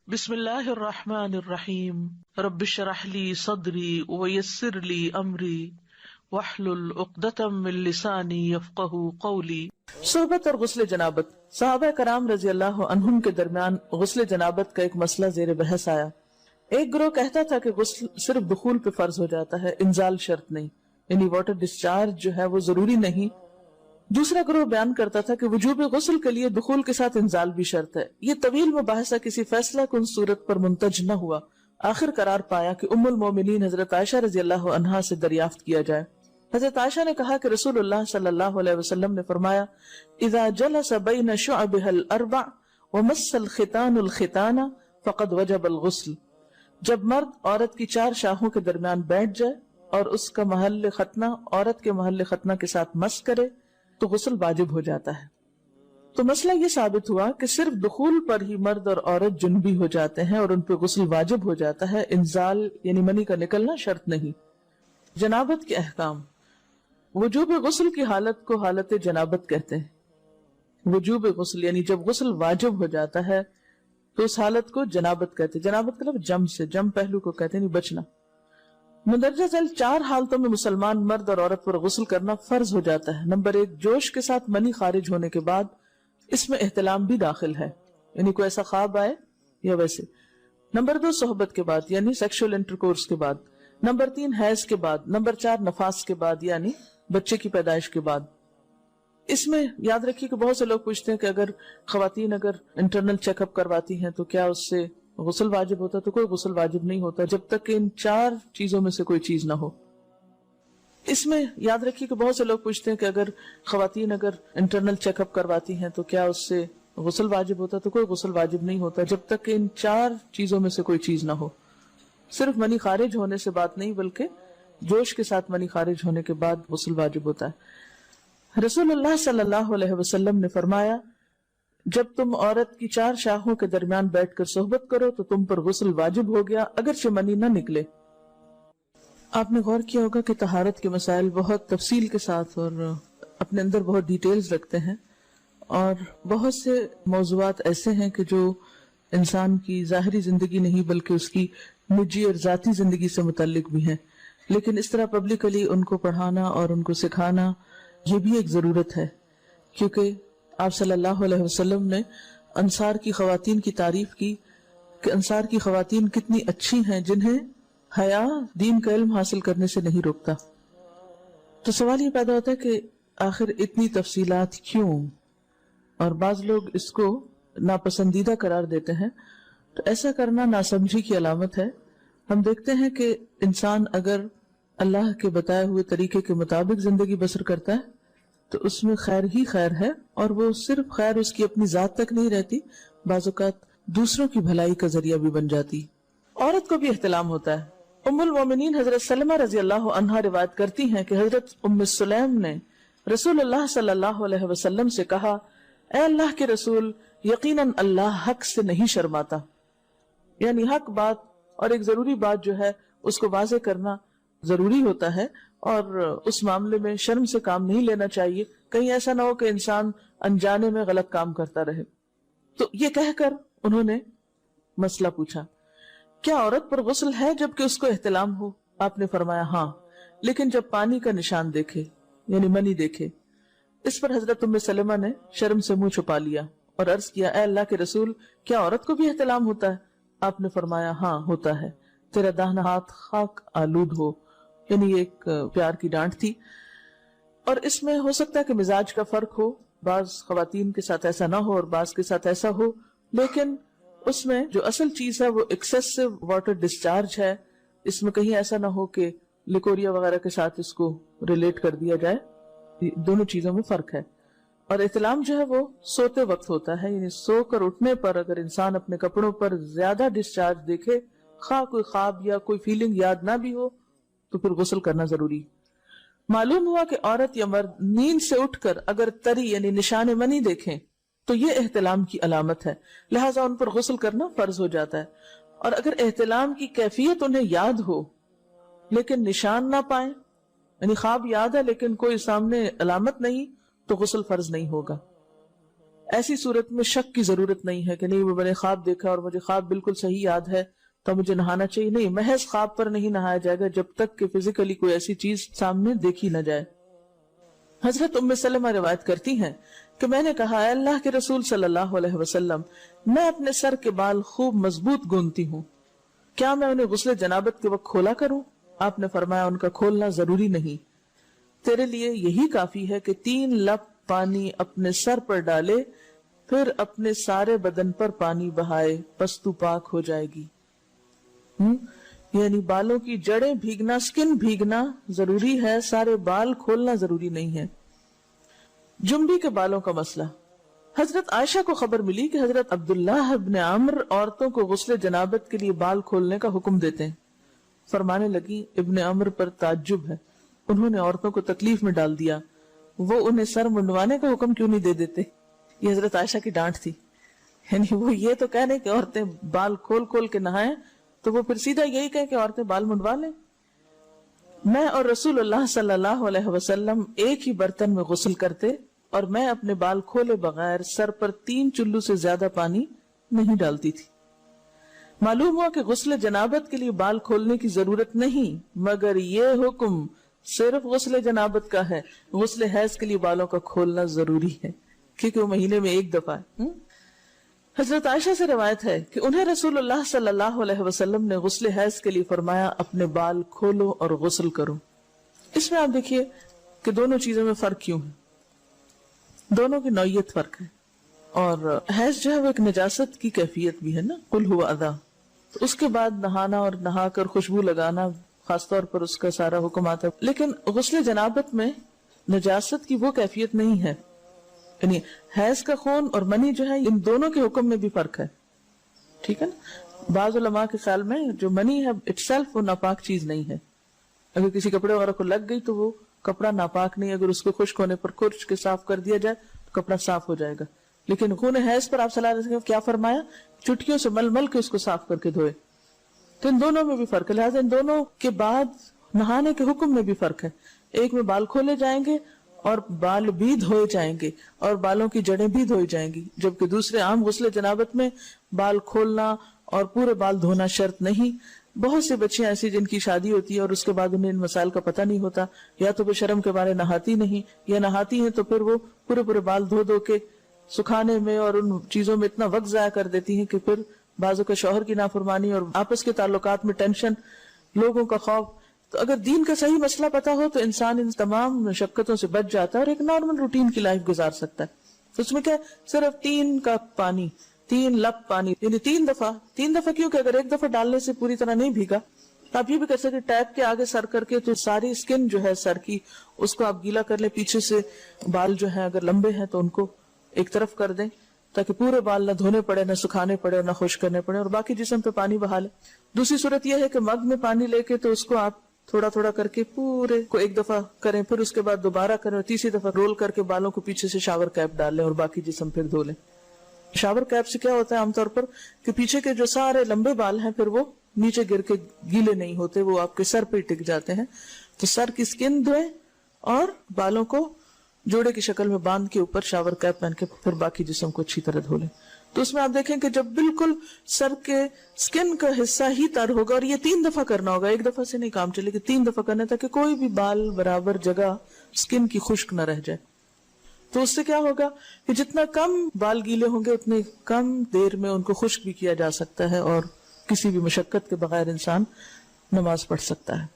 بسم اللہ الرحمن الرحیم رب اشرح لی صدری ویسر لی امری واحلل عقدۃ من لسانی یفقہوا قولی۔ صحبت اور غسل جنابت۔ صحابہ کرام رضی اللہ عنہم کے درمیان غسل جنابت کا ایک مسئلہ زیر بحث آیا۔ ایک گروہ کہتا تھا کہ غسل صرف دخول پہ فرض ہو جاتا ہے، انزال شرط نہیں، یعنی واٹر ڈسچارج جو ہے وہ ضروری نہیں۔ دوسرا گروہ بیان کرتا تھا کہ وجوب غسل کے لیے دخول کے ساتھ انزال بھی شرط ہے۔ یہ طویل مباحثہ کسی فیصلہ کن صورت پر منتج نہ ہوا۔ آخر قرار پایا کہ ام المومنین حضرت عائشہ رضی اللہ عنہا سے دریافت کیا جائے۔ حضرت عائشہ نے کہا کہ رسول اللہ صلی اللہ علیہ وسلم نے فرمایا، اذا جلس بین شعبها الاربع ومس الختان الختان فقد وجب الغسل۔ جب مرد عورت کی چار شاخوں کے درمیان بیٹھ جائے اور اس کا محل ختنہ عورت کے محل ختنہ کے ساتھ مس کرے تو غسل واجب ہو جاتا ہے۔ تو مسئلہ یہ ثابت ہوا کہ صرف دخول پر ہی مرد اور عورت جنبی ہو جاتے ہیں اور ان پہ غسل واجب ہو جاتا ہے، انزال یعنی منی کا نکلنا شرط نہیں۔ جنابت کے احکام۔ وجوب غسل کی حالت کو حالت جنابت کہتے ہیں۔ وجوب غسل یعنی جب غسل واجب ہو جاتا ہے تو اس حالت کو جنابت کہتے ہیں۔ جنابت کا لفظ جم سے، جم پہلو کو کہتے ہیں، نہیں بچنا۔ مندرجہ ذیل چار حالتوں میں مسلمان مرد اور عورت پر غسل کرنا فرض ہو جاتا ہے۔ نمبر 1، جوش کے ساتھ منی خارج ہونے کے بعد، اس میں احتلام بھی داخل ہے، یعنی کوئی ایسا خواب آئے یا ویسے۔ نمبر 2، صحبت کے بعد یعنی سیکشول انٹرکورس کے بعد۔ نمبر 3، حیض کے بعد۔ نمبر 4، نفاس کے بعد یعنی بچے کی پیدائش کے بعد۔ اس میں یاد رکھیے کہ بہت سے لوگ پوچھتے ہیں کہ اگر خواتین انٹرنل چیک اپ کرواتی ہیں تو کیا اس سے غسل واجب ہوتا؟ تو کوئی غسل واجب نہیں ہوتا جب تک کہ ان چار چیزوں میں سے کوئی چیز نہ ہو۔ اس میں یاد رکھیے کہ بہت سے لوگ پوچھتے ہیں کہ اگر خواتین انٹرنل چیک اپ کرواتی ہیں تو کیا اس سے غسل واجب ہوتا؟ تو کوئی غسل واجب نہیں ہوتا جب تک کہ ان چار چیزوں میں سے کوئی چیز نہ ہو۔ صرف منی خارج ہونے سے بات نہیں بلکہ جوش کے ساتھ منی خارج ہونے کے بعد غسل واجب ہوتا ہے۔ رسول اللہ صلی اللہ علیہ وسلم نے فرمایا، جب تم عورت کی چار شاخوں کے درمیان بیٹھ کر صحبت کرو تو تم پر غسل واجب ہو گیا اگرچہ منی نہ نکلے۔ آپ نے غور کیا ہوگا کہ طہارت کے مسائل بہت تفصیل کے ساتھ اور اپنے اندر بہت ڈیٹیلز رکھتے ہیں، اور بہت سے موضوعات ایسے ہیں کہ جو انسان کی ظاہری زندگی نہیں بلکہ اس کی نجی اور ذاتی زندگی سے متعلق بھی ہیں، لیکن اس طرح پبلکلی ان کو پڑھانا اور ان کو سکھانا یہ بھی ایک ضرورت ہے، کیونکہ آپ صلی اللہ علیہ وسلم نے انصار کی خواتین کی تعریف کی کہ انصار کی خواتین کتنی اچھی ہیں جنہیں حیا دین کا علم حاصل کرنے سے نہیں روکتا۔ تو سوال یہ پیدا ہوتا ہے کہ آخر اتنی تفصیلات کیوں؟ اور بعض لوگ اس کو ناپسندیدہ قرار دیتے ہیں، تو ایسا کرنا ناسمجھی کی علامت ہے۔ ہم دیکھتے ہیں کہ انسان اگر اللہ کے بتائے ہوئے طریقے کے مطابق زندگی بسر کرتا ہے تو اس میں خیر ہی خیر ہے، اور وہ صرف خیر اس کی اپنی ذات تک نہیں رہتی، بعض اوقات دوسروں کی بھلائی کا ذریعہ بھی بن جاتی۔ عورت کو بھی احتلام ہوتا ہے۔ ام المومنین حضرت سلمہ رضی اللہ عنہا روایت کرتی ہیں کہ حضرت ام سلیم نے رسول اللہ صلی اللہ علیہ وسلم سے کہا، اے اللہ کے رسول، یقیناً اللہ حق سے نہیں شرماتا، یعنی حق بات اور ایک ضروری بات جو ہے اس کو واضح کرنا ضروری ہوتا ہے، اور اس معاملے میں شرم سے کام نہیں لینا چاہیے، کہیں ایسا نہ ہو کہ انسان انجانے میں غلط کام کرتا رہے۔ تو یہ کہہ کر انہوں نے مسئلہ پوچھا، کیا عورت پر غسل ہے جبکہ اس کو احتلام ہو؟ آپ نے فرمایا ہاں، لیکن جب پانی کا نشان دیکھے یعنی منی دیکھے۔ اس پر حضرت ام سلمہ نے شرم سے منہ چھپا لیا اور عرض کیا، اے اللہ کے رسول، کیا عورت کو بھی احتلام ہوتا ہے؟ آپ نے فرمایا ہاں ہوتا ہے، تیرا داہنا ہاتھ خاک آلود ہو، یعنی ایک پیار کی ڈانٹ تھی۔ اور اس میں ہو سکتا ہے کہ مزاج کا فرق ہو، بعض خواتین کے ساتھ ایسا نہ ہو اور بعض کے ساتھ ایسا ہو، لیکن اس میں جو اصل چیز ہے وہ ایکسیسو واٹر ڈسچارج ہے۔ اس میں کہیں ایسا نہ ہو کہ لیکوریا وغیرہ کے ساتھ اس کو ریلیٹ کر دیا جائے، دونوں چیزوں میں فرق ہے۔ اور احتلام جو ہے وہ سوتے وقت ہوتا ہے، یعنی سو کر اٹھنے پر اگر انسان اپنے کپڑوں پر زیادہ ڈسچارج دیکھے، خواہ کوئی خواب یا کوئی فیلنگ یاد نہ بھی ہو، تو پھر غسل کرنا ضروری۔ معلوم ہوا کہ عورت یا مرد نیند سے اٹھ کر اگر تری یعنی نشان منی دیکھیں تو یہ احتلام کی علامت ہے، لہٰذا ان پر غسل کرنا فرض ہو جاتا ہے۔ اور اگر احتلام کی کیفیت انہیں یاد ہو لیکن نشان نہ پائیں، یعنی خواب یاد ہے لیکن کوئی سامنے علامت نہیں، تو غسل فرض نہیں ہوگا۔ ایسی صورت میں شک کی ضرورت نہیں ہے کہ نہیں وہ میں نے خواب دیکھا اور مجھے خواب بالکل صحیح یاد ہے تو مجھے نہانا چاہیے. نہیں، محض خواب پر نہیں نہایا جائے گا جب تک کہ فزیکلی کوئی ایسی چیز سامنے دیکھی نہ جائے. حضرت ام سلمہ روایت کرتی ہیں کہ میں نے کہا اے اللہ کے رسول صلی اللہ علیہ وسلم، میں اپنے سر کے بال خوب مضبوط گوندتی ہوں، کیا میں انہیں غسل جنابت کے وقت کھولا کروں؟ آپ نے فرمایا ان کا کھولنا ضروری نہیں، تیرے لیے یہی کافی ہے کہ 3 لپ پانی اپنے سر پر ڈالے، پھر اپنے سارے بدن پر پانی بہائے، پس تو پاک ہو جائے گی. یعنی بالوں کی جڑیں بھیگنا، سکن بھیگنا ضروری ہے، سارے بال کھولنا ضروری نہیں ہے. جنبی کے بالوں کا مسئلہ. حضرت عائشہ کو خبر ملی کہ حضرت عبداللہ ابن عمرو عورتوں کو غسل جنابت کے لیے بال کھولنے کا حکم دیتے ہیں. فرمانے لگی ابن عمرو پر تعجب ہے، انہوں نے عورتوں کو تکلیف میں ڈال دیا، وہ انہیں سر منڈوانے کا حکم کیوں نہیں دے دیتے؟ یہ حضرت عائشہ کی ڈانٹ تھی. یعنی وہ یہ تو کہنے کہ عورتیں بال کھول کھول کے نہائیں تو وہ پھر سیدھا یہی کہے کہ عورتیں بال منڈوا لیں. میں اور رسول اللہ صلی اللہ علیہ وسلم ایک ہی برتن میں غسل کرتے اور میں اپنے بال کھولے بغیر سر پر 3 چلو سے زیادہ پانی نہیں ڈالتی تھی. معلوم ہوا کہ غسل جنابت کے لیے بال کھولنے کی ضرورت نہیں، مگر یہ حکم صرف غسل جنابت کا ہے. غسل حیض کے لیے بالوں کا کھولنا ضروری ہے کیونکہ وہ مہینے میں ایک دفعہ ہے. حضرت عائشہ سے روایت ہے کہ انہیں رسول اللہ صلی اللہ علیہ وسلم نے غسل حیض کے لیے فرمایا اپنے بال کھولو اور غسل کرو. اس میں آپ دیکھیے کہ دونوں چیزوں میں فرق کیوں ہے، دونوں کی نوعیت فرق ہے. اور حیض جو ہے وہ ایک نجاست کی کیفیت بھی ہے نا، قل ہوا اذی، تو اس کے بعد نہانا اور نہا کر خوشبو لگانا خاص طور پر اس کا سارا حکم آتا ہے. لیکن غسل جنابت میں نجاست کی وہ کیفیت نہیں ہے. یعنی حیض کا خون اور منی جو ہے ان دونوں کے حکم میں بھی فرق ہے. ٹھیک ہے نا. بعض علماء کے خیال میں جو منی ہے اٹ سیلف وہ ناپاک چیز نہیں ہے. اگر کسی کپڑے وغیرہ کو لگ گئی تو وہ کپڑا ناپاک نہیں، اگر اس کو خشک ہونے پر کھرچ کے صاف کر دیا جائے تو کپڑا صاف ہو جائے گا. لیکن خون حیض پر آپ صلی اللہ علیہ وسلم کیا فرمایا؟ چٹکیوں سے مل مل کے اس کو صاف کر کے دھوئے. تو ان دونوں میں بھی فرق ہے. لہٰذا ان دونوں کے بعد نہانے کے حکم میں بھی فرق ہے. ایک میں بال کھولے جائیں گے اور بال بھی دھوئے جائیں گے اور بالوں کی جڑیں بھی دھوئی جائیں گی، جبکہ دوسرے عام غسل جنابت میں بال کھولنا اور پورے بال دھونا شرط نہیں. بہت سی بچیاں ایسی جن کی شادی ہوتی ہے اور اس کے بعد انہیں ان مسائل کا پتہ نہیں ہوتا، یا تو وہ شرم کے بارے نہاتی نہیں، یا نہاتی ہیں تو پھر وہ پورے بال دھو دھو کے سکھانے میں اور ان چیزوں میں اتنا وقت ضائع کر دیتی ہیں کہ پھر بعضوں کا شوہر کی نافرمانی اور آپس کے تعلقات میں ٹینشن، لوگوں کا خوف. تو اگر دین کا صحیح مسئلہ پتا ہو تو انسان ان تمام مشقتوں سے بچ جاتا ہے اور ایک نارمل روٹین کی لائف گزار سکتا ہے. تو اس میں کیا صرف 3 کپ پانی، 3 لپ پانی، یعنی 3 دفعہ کیوں کہ اگر ایک دفعہ ڈالنے سے پوری طرح نہیں بھیگا تو آپ یہ بھی کر سکتے ٹیپ کے آگے سر کر کے تو ساری اسکن جو ہے سر کی اس کو آپ گیلا کر لیں. پیچھے سے بال جو ہیں اگر لمبے ہیں تو ان کو ایک طرف کر دیں تاکہ پورے بال نہ دھونے پڑے، نہ سکھانے پڑے، نہ خشک کرنے پڑے، اور باقی جسم پہ پانی بہا لیں. دوسری صورت یہ ہے کہ مگ میں پانی لے کے تو اس کو آپ تھوڑا تھوڑا کر کے پورے کو ایک دفعہ کریں، پھر اس کے بعد دوبارہ کریں اور تیسری دفعہ رول کر کے بالوں کو پیچھے سے شاور کیپ ڈال لیں اور باقی جسم پھر دھو لیں. شاور کیپ سے کیا ہوتا ہے عام طور پر کہ پیچھے کے جو سارے لمبے بال ہیں پھر وہ نیچے گر کے گیلے نہیں ہوتے، وہ آپ کے سر پہ ٹک جاتے ہیں. تو سر کی سکن دھوئیں اور بالوں کو جوڑے کی شکل میں باندھ کے اوپر شاور کیپ پہن کے پھر باقی جسم کو اچھی طرح دھو لیں. تو اس میں آپ دیکھیں کہ جب بالکل سر کے سکن کا حصہ ہی تر ہوگا، اور یہ 3 دفعہ کرنا ہوگا، ایک دفعہ سے نہیں کام چلے کہ 3 دفعہ کرنا تاکہ کوئی بھی بال برابر جگہ سکن کی خشک نہ رہ جائے. تو اس سے کیا ہوگا کہ جتنا کم بال گیلے ہوں گے اتنے کم دیر میں ان کو خشک بھی کیا جا سکتا ہے اور کسی بھی مشقت کے بغیر انسان نماز پڑھ سکتا ہے.